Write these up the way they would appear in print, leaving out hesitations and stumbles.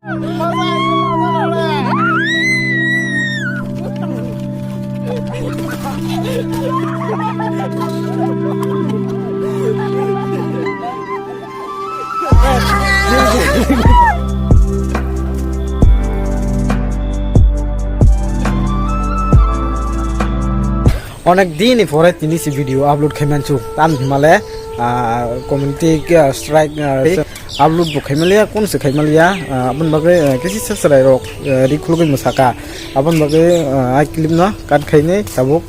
অনেক দিন পরে তিনিসি ভিডিও আপলোড খাইমানছু তান হিমালে কমিউনিটি স্ট্রাইক আপলোड बुखाइमालिया कौन से खाइमालिया अपन बागे किसी ससराय रok रिखुलगै मसाका अपन बागे आई क्लिप ना काट खाइने सबक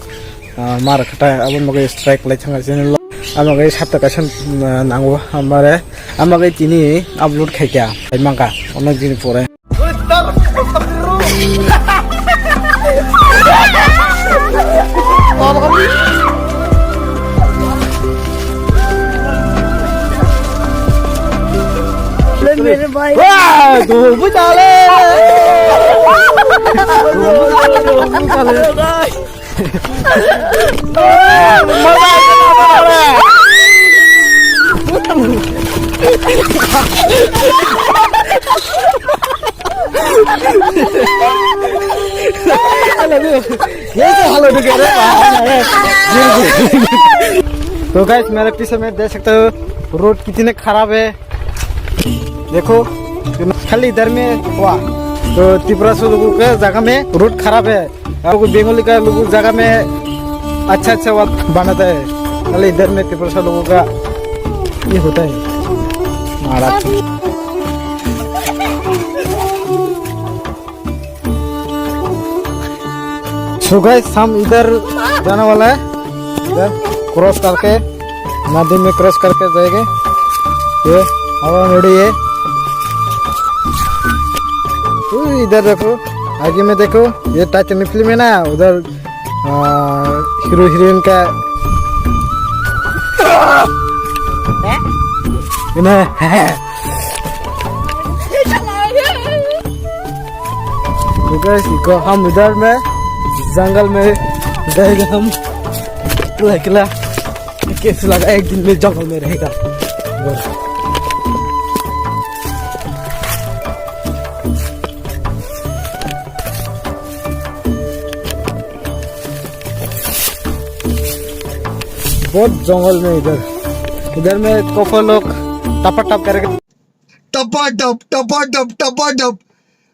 मार खटा अपन बागे स्ट्राइक लाइ थांगा चैनल आमागे साप्ता कासन नांगो हमारे आमागे तिनी अपलोड खाइका खाइमांगा अनेक दिन परे मेरे भाई तू बुझाले ये तो हालो तो कह रहे तो गाइस मेरे पीछे में देख सकते हो रोड कितने खराब है देखो खाली इधर में हुआ तो त्रिपुरा से लोगों के जगह में रोड खराब है और बंगाली का लोगों जगह में अच्छा अच्छा वक्त बनाता है खाली इधर में त्रिपुरा से लोगों का ये होता है महाराष्ट्र सो गाइस हम इधर जाने वाला है इधर क्रॉस करके नदी में क्रॉस करके जाएंगे ये हवा नदी है इधर देखो आगे में देखो ये टाइटैनिक फिल्म है ना उधर हीरो हीरोइन का तो हम इधर में जंगल में रहेगा हम अकेला कैसे लगा एक दिन में जंगल में रहेगा बहुत जंगल में इधर में कोफा लोग टपा टप करके टपा टप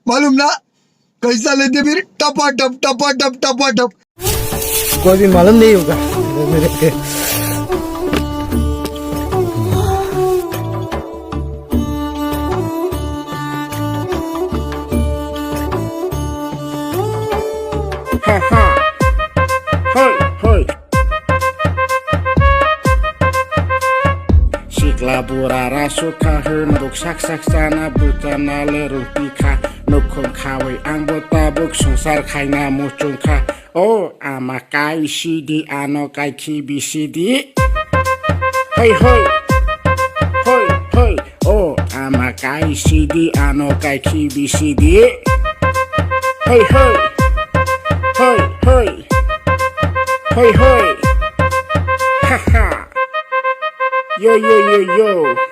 मालूम ना कैसा लेते फिर टपा टप कोई भी मालूम नहीं होगा मेरे के Laburara suka hendak sak sana butana lerupika nukum kawai ang botabuk sungsar kaina mucungka oh amakai sidi ano kai kibi sidi hoi oh amakai sidi ano kai kibi sidi hoi haha yo